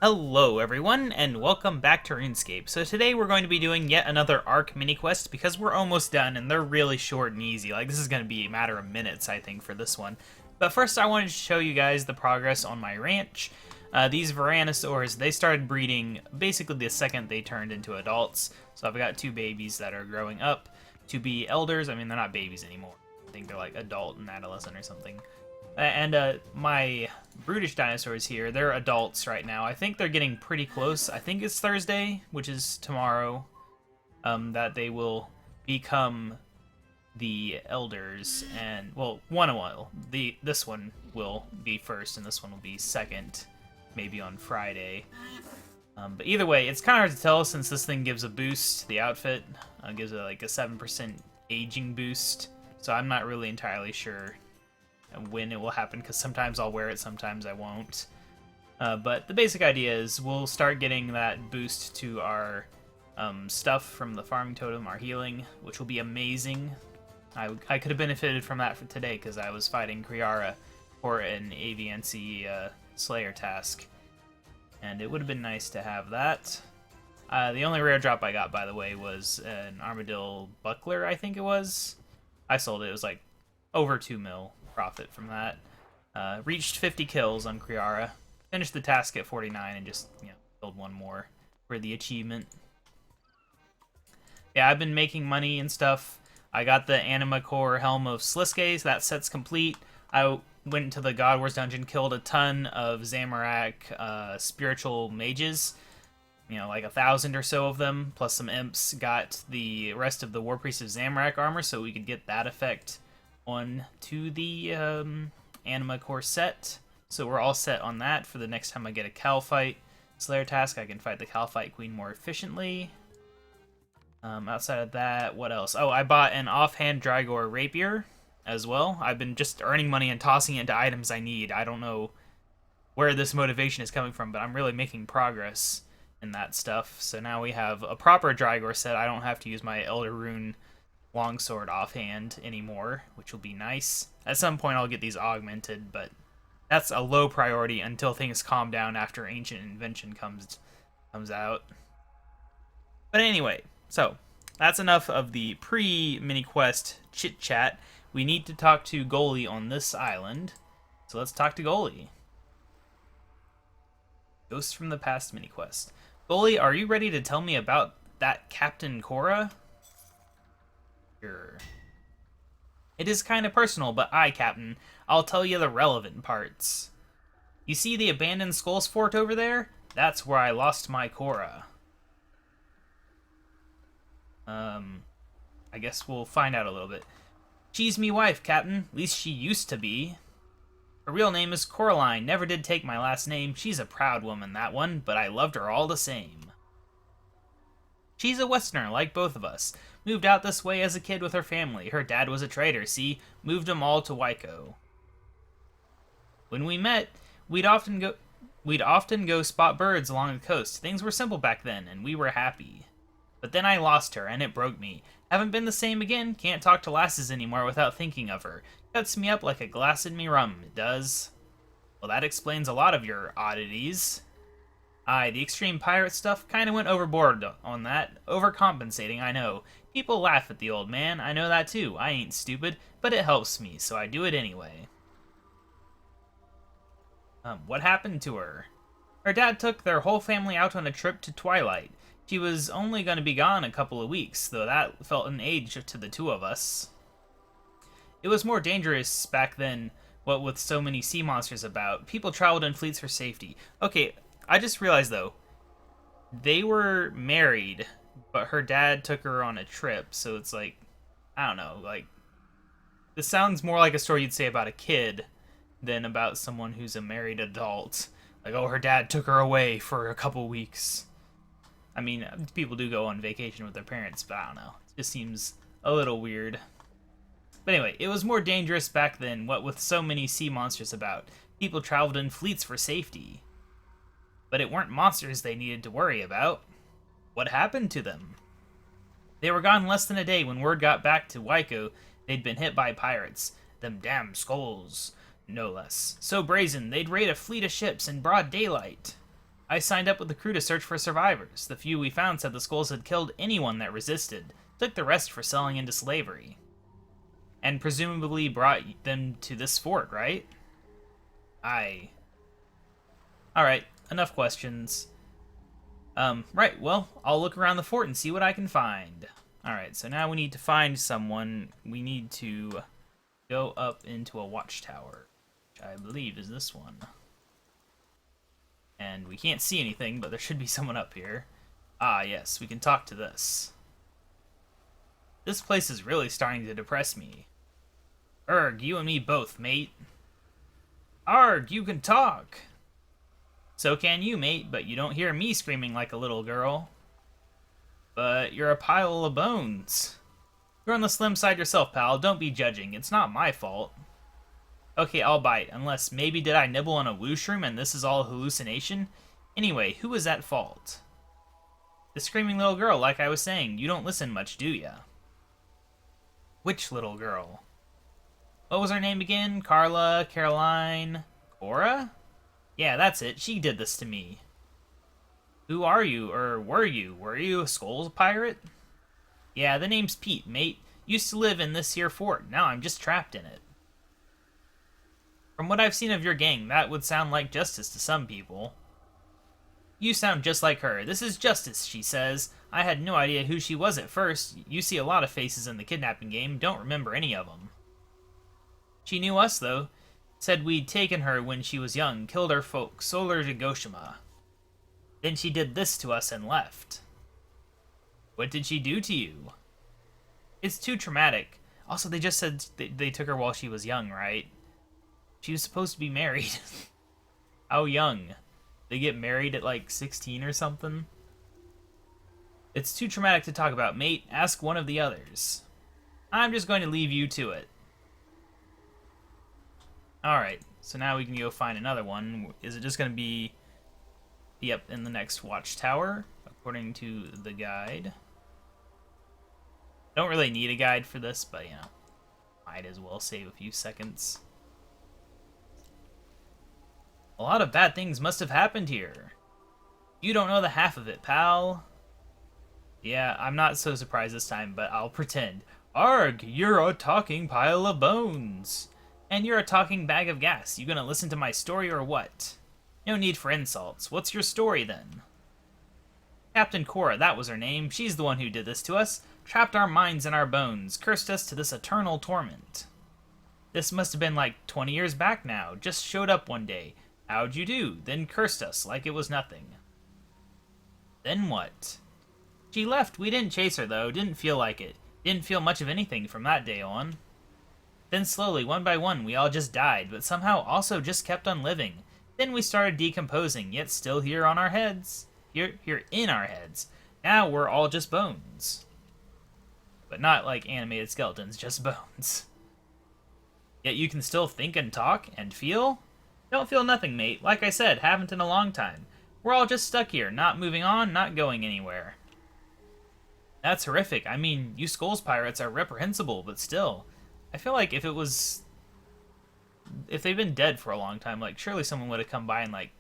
Hello everyone, and welcome back to RuneScape. So today we're going to be doing yet another Arc mini quest because we're almost done and they're really short and easy. Like, this is going to be a matter of minutes, I think, for this one. But first I wanted to show you guys the progress on my ranch. These Varanosaurs, they started breeding basically the second they turned into adults. So I've got two babies that are growing up to be elders. I mean, they're not babies anymore. I think they're like adult and adolescent or something. And my brutish dinosaurs here, they're adults right now. I think they're getting pretty close. I think it's Thursday, which is tomorrow, that they will become the elders. And, well, one will. This one will be first, and this one will be second, maybe on Friday. But either way, it's kind of hard to tell since this thing gives a boost to the outfit. Gives it like a 7% aging boost. So I'm not really entirely sure when it will happen, because sometimes I'll wear it, sometimes I won't. But the basic idea is we'll start getting that boost to our stuff from the farming totem, our healing, which will be amazing. I could have benefited from that for today, because I was fighting Kriara for an AVNC Slayer task. And it would have been nice to have that. The only rare drop I got, by the way, was an Armadillo Buckler, I think it was. I sold it. It was like over 2 mil profit from that. Reached 50 kills on Kriara. Finished the task at 49 and just, killed one more for the achievement. Yeah, I've been making money and stuff. I got the Anima Core Helm of Sliskes. That set's complete. I went into the God Wars dungeon, killed a ton of Zamorak spiritual mages. Like 1,000 or so of them, plus some imps. Got the rest of the War Priest of Zamorak armor so we could get that effect on to the Anima Core set. So we're all set on that for the next time I get a Calfight Slayer task. I can fight the Calfight Queen more efficiently. Outside of that, what else? Oh, I bought an offhand Drygor Rapier as well. I've been just earning money and tossing it into items I need. I don't know where this motivation is coming from, but I'm really making progress in that stuff. So now we have a proper Drygor set. I don't have to use my Elder Rune longsword offhand anymore, which will be nice. At some point I'll get these augmented, but that's a low priority until things calm down after Ancient Invention comes out. But anyway, so that's enough of the pre-mini quest chit chat. We need to talk to Goalie on this island, so let's talk to Goalie. Ghosts from the Past mini quest. Goalie, are you ready to tell me about that Captain Cora? Sure. It is kind of personal, but Captain, I'll tell you the relevant parts. You see the abandoned Skulls Fort over there? That's where I lost my Cora. I guess we'll find out a little bit. She's me wife, Captain. At least she used to be. Her real name is Coraline. Never did take my last name. She's a proud woman, that one, but I loved her all the same. She's a Westerner, like both of us. Moved out this way as a kid with her family. Her dad was a trader, see? Moved them all to Waiko. When we met, we'd often go spot birds along the coast. Things were simple back then, and we were happy. But then I lost her, and it broke me. Haven't been the same again. Can't talk to lasses anymore without thinking of her. Cuts me up like a glass in me rum, it does. Well, that explains a lot of your oddities. Aye, the extreme pirate stuff kinda went overboard on that. Overcompensating, I know. People laugh at the old man, I know that too. I ain't stupid, but it helps me, so I do it anyway. What happened to her? Her dad took their whole family out on a trip to Twilight. She was only gonna be gone a couple of weeks, though that felt an age to the two of us. It was more dangerous back then, what with so many sea monsters about. People traveled in fleets for safety. Okay, I just realized, though, they were married, but her dad took her on a trip, so it's like, I don't know, like, this sounds more like a story you'd say about a kid than about someone who's a married adult. Like, oh, her dad took her away for a couple weeks. I mean, people do go on vacation with their parents, but I don't know. It just seems a little weird. But anyway, it was more dangerous back then, what with so many sea monsters about. People traveled in fleets for safety. But it weren't monsters they needed to worry about. What happened to them? They were gone less than a day when word got back to Waiko they'd been hit by pirates. Them damn skulls, no less. So brazen, they'd raid a fleet of ships in broad daylight. I signed up with the crew to search for survivors. The few we found said the skulls had killed anyone that resisted, took the rest for selling into slavery. And presumably brought them to this fort, right? Aye. Alright, enough questions. Right, well, I'll look around the fort and see what I can find. Alright, so now we need to find someone. We need to go up into a watchtower, which I believe is this one. And we can't see anything, but there should be someone up here. Ah, yes, we can talk to this. This place is really starting to depress me. Urg, you and me both, mate. Arg, you can talk! So can you, mate, but you don't hear me screaming like a little girl. But you're a pile of bones. You're on the slim side yourself, pal. Don't be judging. It's not my fault. Okay, I'll bite, unless maybe did I nibble on a wooshroom and this is all a hallucination? Anyway, who is at fault? The screaming little girl, like I was saying. You don't listen much, do ya? Which little girl? What was her name again? Carla, Caroline, Cora? Yeah, that's it. She did this to me. Who are you, or were you? Were you a Skulls pirate? Yeah, the name's Pete, mate. Used to live in this here fort. Now I'm just trapped in it. From what I've seen of your gang, that would sound like justice to some people. You sound just like her. This is justice, she says. I had no idea who she was at first. You see a lot of faces in the kidnapping game. Don't remember any of them. She knew us, though. Said we'd taken her when she was young, killed our folks, sold her to Goshima. Then she did this to us and left. What did she do to you? It's too traumatic. Also, they just said they took her while she was young, right? She was supposed to be married. How young? They get married at like 16 or something? It's too traumatic to talk about, mate. Ask one of the others. I'm just going to leave you to it. Alright, so now we can go find another one. Is it just going to be... Yep, in the next watchtower, according to the guide. Don't really need a guide for this, but, you know, might as well save a few seconds. A lot of bad things must have happened here. You don't know the half of it, pal. Yeah, I'm not so surprised this time, but I'll pretend. Arg, you're a talking pile of bones. And you're a talking bag of gas. You gonna listen to my story or what? No need for insults. What's your story, then? Captain Cora, that was her name. She's the one who did this to us. Trapped our minds in our bones. Cursed us to this eternal torment. This must have been like 20 years back now. Just showed up one day. How'd you do? Then cursed us like it was nothing. Then what? She left. We didn't chase her, though. Didn't feel like it. Didn't feel much of anything from that day on. Then slowly, one by one, we all just died, but somehow also just kept on living. Then we started decomposing, yet still here on our heads. Here in our heads. Now we're all just bones. But not like animated skeletons, just bones. Yet you can still think and talk and feel? Don't feel nothing, mate. Like I said, haven't in a long time. We're all just stuck here, not moving on, not going anywhere. That's horrific. I mean, you Skulls pirates are reprehensible, but still. I feel like if they've been dead for a long time, like, surely someone would have come by and, like,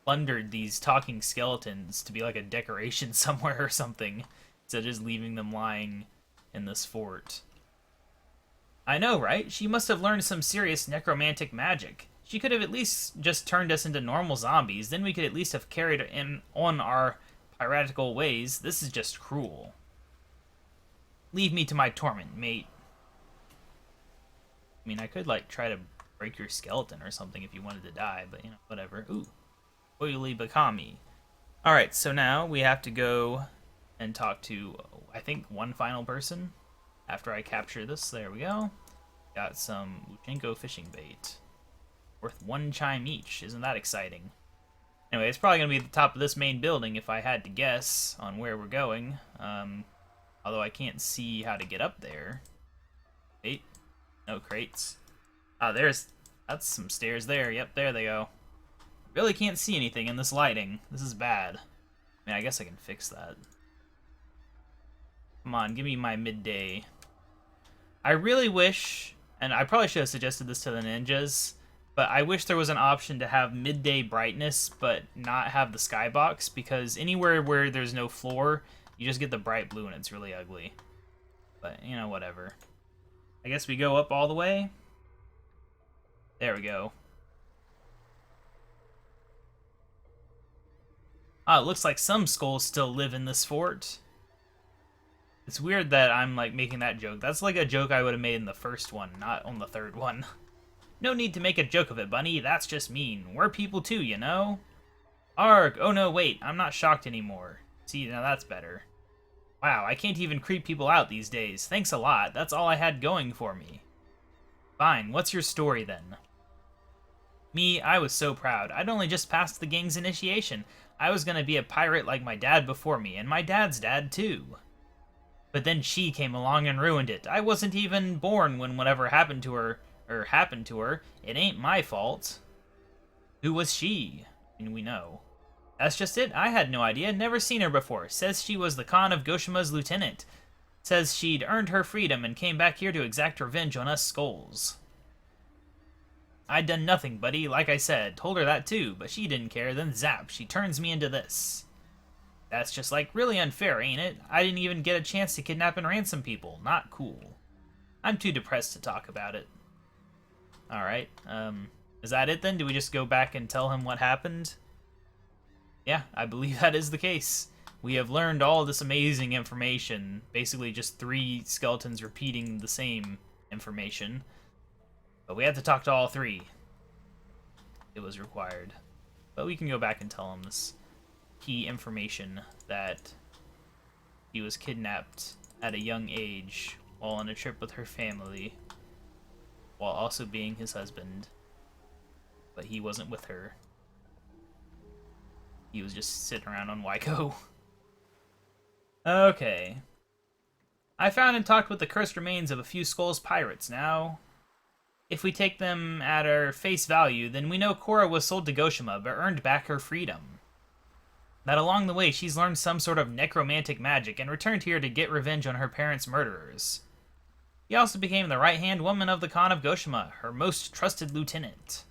plundered these talking skeletons to be, like, a decoration somewhere or something, instead of just leaving them lying in this fort. I know, right? She must have learned some serious necromantic magic. She could have at least just turned us into normal zombies, then we could at least have carried on our piratical ways. This is just cruel. Leave me to my torment, mate. I mean, I could, like, try to break your skeleton or something if you wanted to die, but, you know, whatever. Ooh. Oily Bakami. Alright, so now we have to go and talk to, I think, one final person. After I capture this, there we go. Got some Uchenko fishing bait. Worth 1 chime each. Isn't that exciting? Anyway, it's probably going to be at the top of this main building if I had to guess on where we're going. Although I can't see how to get up there. Wait. No crates. Ah, that's some stairs there. Yep, there they go. Really can't see anything in this lighting. This is bad. I mean, I guess I can fix that. Come on, give me my midday. I really wish, and I probably should have suggested this to the ninjas, But I wish there was an option to have midday brightness, but not have the skybox, because anywhere where there's no floor, you just get the bright blue and it's really ugly. But, you know, whatever. I guess we go up all the way. There we go. Ah, it looks like some skulls still live in this fort. It's weird that I'm, like, making that joke. That's like a joke I would have made in the first one, not on the third one. No need to make a joke of it, Bunny. That's just mean. We're people too, you know? Arg! Oh no, wait. I'm not shocked anymore. See, now that's better. Wow, I can't even creep people out these days. Thanks a lot. That's all I had going for me. Fine, what's your story then? Me, I was so proud. I'd only just passed the gang's initiation. I was gonna be a pirate like my dad before me, and my dad's dad too. But then she came along and ruined it. I wasn't even born when whatever happened to her. It ain't my fault. Who was she? I mean, we know. That's just it. I had no idea. Never seen her before. Says she was the Khan of Goshima's lieutenant. Says she'd earned her freedom and came back here to exact revenge on us skulls. I'd done nothing, buddy. Like I said, told her that too, but she didn't care. Then zap, she turns me into this. That's just, like, really unfair, ain't it? I didn't even get a chance to kidnap and ransom people. Not cool. I'm too depressed to talk about it. Alright, is that it then? Do we just go back and tell him what happened? Yeah, I believe that is the case. We have learned all this amazing information. Basically just 3 skeletons repeating the same information. But we have to talk to all 3. It was required. But we can go back and tell him this key information that he was kidnapped at a young age while on a trip with her family, while also being his husband. But he wasn't with her. He was just sitting around on Waiko. Okay. I found and talked with the cursed remains of a few Skulls pirates. Now, if we take them at our face value, then we know Korra was sold to Goshima, but earned back her freedom. That along the way, she's learned some sort of necromantic magic and returned here to get revenge on her parents' murderers. He also became the right-hand woman of the Khan of Goshima, her most trusted lieutenant.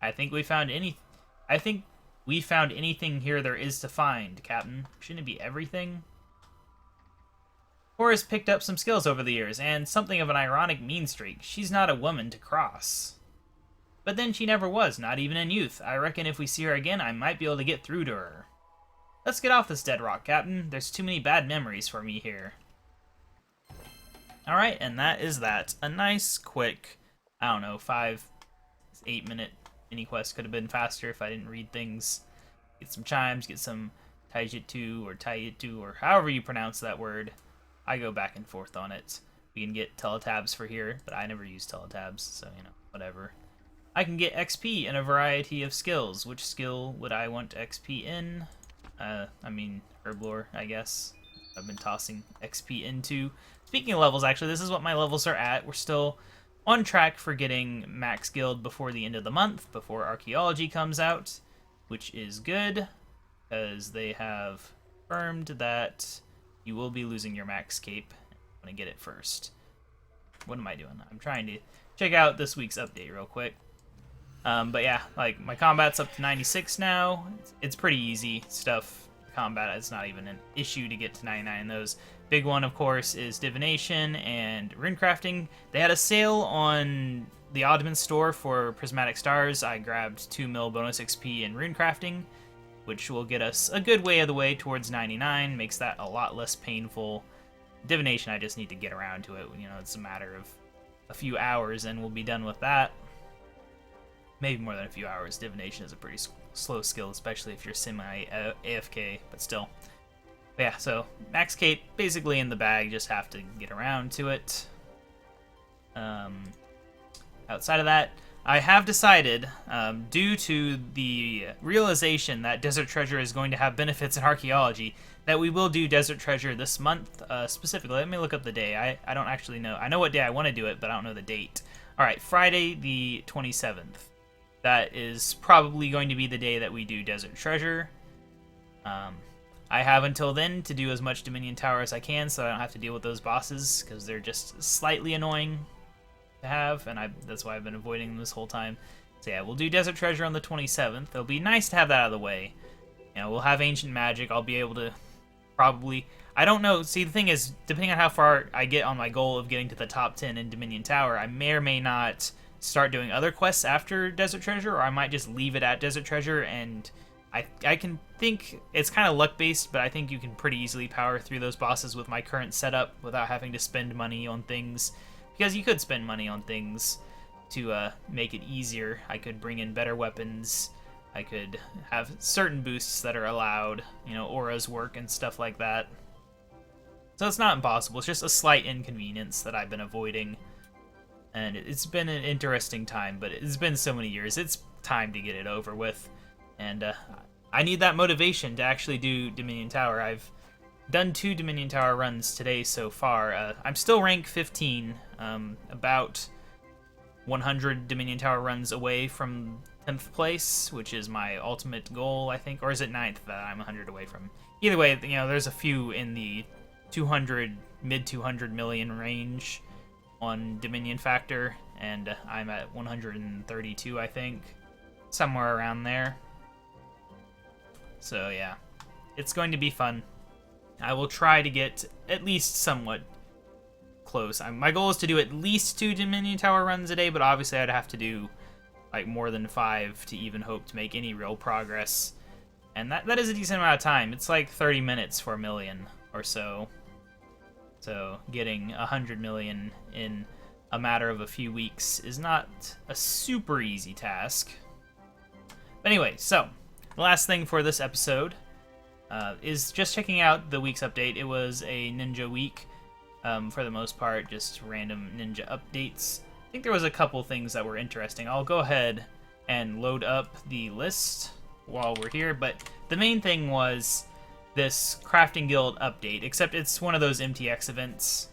I think we found anything here there is to find, Captain. Shouldn't it be everything? Korra's picked up some skills over the years, and something of an ironic mean streak. She's not a woman to cross. But then she never was, not even in youth. I reckon if we see her again, I might be able to get through to her. Let's get off this dead rock, Captain. There's too many bad memories for me here. Alright, and that is that. A nice, quick, I don't know, 5, 8-minute mini quest. Could have been faster if I didn't read things. Get some chimes, get some taijutsu, or taijutsu, or however you pronounce that word. I go back and forth on it. We can get teletabs for here, but I never use teletabs, so, you know, whatever. I can get XP in a variety of skills. Which skill would I want XP in? I mean, Herblore, I guess. I've been tossing XP into. Speaking of levels, actually, this is what my levels are at. We're still on track for getting Max Guild before the end of the month, before Archaeology comes out, which is good, because they have confirmed that you will be losing your Max Cape. I'm going to get it first. What am I doing? I'm trying to check out this week's update real quick. But yeah, like, my combat's up to 96 now. It's pretty easy stuff. Combat, it's not even an issue to get to 99 in those. Big one, of course, is Divination and Runecrafting. They had a sale on the Oddman store for Prismatic Stars. I grabbed 2 mil bonus XP in Runecrafting, which will get us a good way of the way towards 99. Makes that a lot less painful. Divination, I just need to get around to it. You know, it's a matter of a few hours and we'll be done with that. Maybe more than a few hours. Divination is a pretty slow skill, especially if you're semi-AFK, but still. But yeah, so Max Cape basically in the bag, just have to get around to it. Outside of that, I have decided, due to the realization that Desert Treasure is going to have benefits in Archaeology, that we will do Desert Treasure this month, specifically. Let me look up the day. I don't actually know. I know what day I want to do it, but I don't know the date. Alright, Friday the 27th. That is probably going to be the day that we do Desert Treasure. I have until then to do as much Dominion Tower as I can so I don't have to deal with those bosses, because they're just slightly annoying. to have, and that's why I've been avoiding them this whole time. So yeah, we'll do Desert Treasure on the 27th. It'll be nice to have that out of the way. You know, we'll have Ancient Magic. I'll be able to probably... I don't know. See, the thing is, depending on how far I get on my goal of getting to the top 10 in Dominion Tower, I may or may not start doing other quests after Desert Treasure, or I might just leave it at Desert Treasure, and I can think it's kind of luck-based, but I think you can pretty easily power through those bosses with my current setup without having to spend money on things, because you could spend money on things to make it easier. I could bring in better weapons, I could have certain boosts that are allowed, you know, auras work and stuff like that. So it's not impossible, it's just a slight inconvenience that I've been avoiding. And it's been an interesting time, but it's been so many years, it's time to get it over with. And I need that motivation to actually do Dominion Tower. I've done 2 Dominion Tower runs today so far. I'm still rank 15, about 100 Dominion Tower runs away from 10th place, which is my ultimate goal, I think. Or is it 9th that I'm 100 away from? Either way, you know, there's a few in the 200, mid 200 million range on Dominion Factor, and I'm at 132, I think. Somewhere around there. So yeah, it's going to be fun. I will try to get at least somewhat close. My goal is to do at least 2 Dominion Tower runs a day, but obviously I'd have to do like more than 5 to even hope to make any real progress. And that is a decent amount of time. It's like 30 minutes for a million or so. So getting 100 million in a matter of a few weeks is not a super easy task. But anyway, so the last thing for this episode is just checking out the week's update. It was a ninja week. For the most part, just random ninja updates. I think there was a couple things that were interesting. I'll go ahead and load up the list while we're here, but the main thing was this Crafting Guild update, except it's one of those MTX events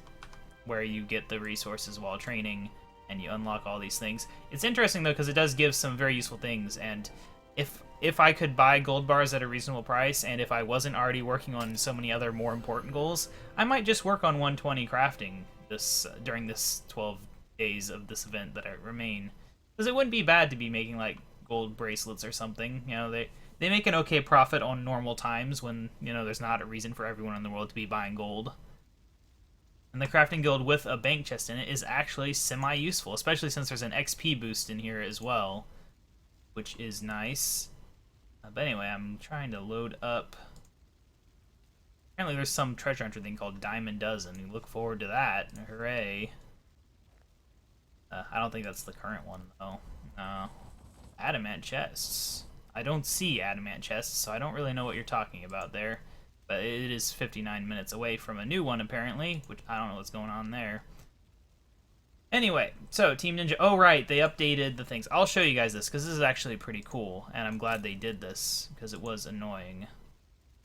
where you get the resources while training and you unlock all these things. It's interesting though because it does give some very useful things, and if I could buy gold bars at a reasonable price, and if I wasn't already working on so many other more important goals, I might just work on 120 crafting this during this 12 days of this event that I remain. Because it wouldn't be bad to be making like gold bracelets or something. You know, they make an okay profit on normal times when, you know, there's not a reason for everyone in the world to be buying gold. And the Crafting Guild with a bank chest in it is actually semi-useful, especially since there's an XP boost in here as well, which is nice. But anyway, I'm trying to load up. Apparently there's some treasure hunter thing called Diamond Dozen. You look forward to that. Hooray. I don't think that's the current one, though. No. Adamant chests. I don't see adamant chests, so I don't really know what you're talking about there. But it is 59 minutes away from a new one, apparently, which I don't know what's going on there. Anyway, so Team Ninja, oh right, they updated the things. I'll show you guys this, because this is actually pretty cool, and I'm glad they did this, because it was annoying.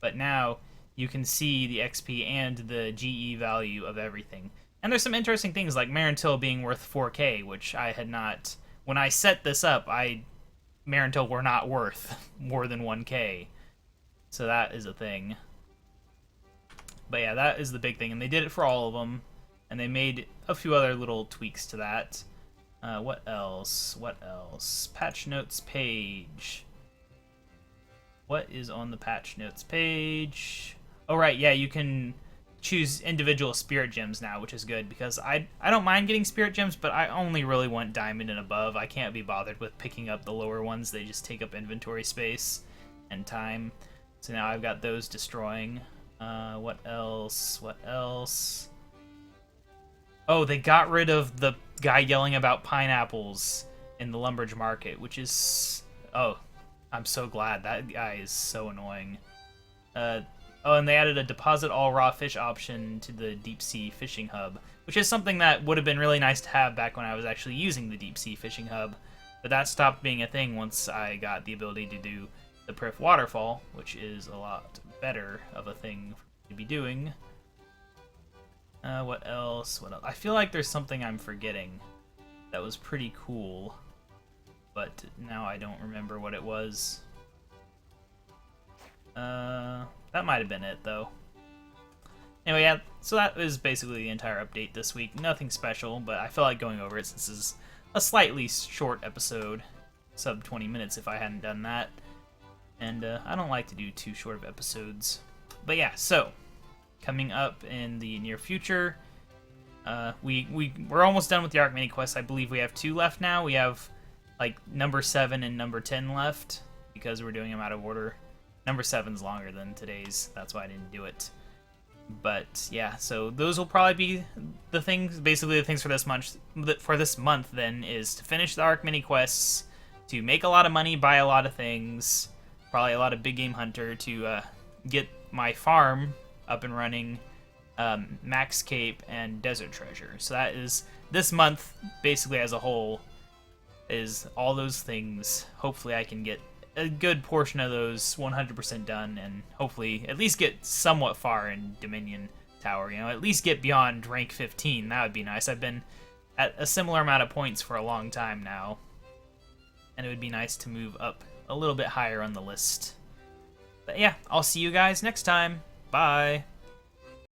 But now, you can see the XP and the GE value of everything. And there's some interesting things, like Marintil being worth 4K, which I had not... When I set this up, Marintil were not worth more than 1K. So that is a thing. But yeah, that is the big thing, and they did it for all of them. And they made a few other little tweaks to that. What else? What else? Patch notes page. What is on the patch notes page? Oh, right, yeah, you can choose individual spirit gems now, which is good, because I don't mind getting spirit gems, but I only really want diamond and above. I can't be bothered with picking up the lower ones. They just take up inventory space and time. So now I've got those destroying. What else? What else? Oh, they got rid of the guy yelling about pineapples in the Lumberage Market, which is... Oh, I'm so glad. That guy is so annoying. Oh, and they added a deposit all raw fish option to the deep sea fishing hub, which is something that would have been really nice to have back when I was actually using the deep sea fishing hub. But that stopped being a thing once I got the ability to do the Prif waterfall, which is a lot better of a thing to be doing. What else? What else? I feel like there's something I'm forgetting that was pretty cool, but now I don't remember what it was. That might have been it, though. Anyway, yeah, so that was basically the entire update this week. Nothing special, but I feel like going over it since this is a slightly short episode. Sub 20 minutes if I hadn't done that. And I don't like to do too short of episodes. But yeah, so coming up in the near future, we're almost done with the Arc Mini Quest. I believe we have 2 left now. We have like number 7 and number 10 left because we're doing them out of order. Number 7's longer than today's. That's why I didn't do it. But yeah, so those will probably be the things. Basically, the things for this month. Then is to finish the Arc Mini Quests, to make a lot of money, buy a lot of things, probably a lot of big game hunter to get my farm up and running, Max Cape and Desert Treasure. So that is this month, basically as a whole, is all those things. Hopefully, I can get a good portion of those 100% done, and hopefully at least get somewhat far in Dominion Tower, you know, at least get beyond rank 15. That would be nice. I've been at a similar amount of points for a long time now, and it would be nice to move up a little bit higher on the list. But yeah, I'll see you guys next time. Bye!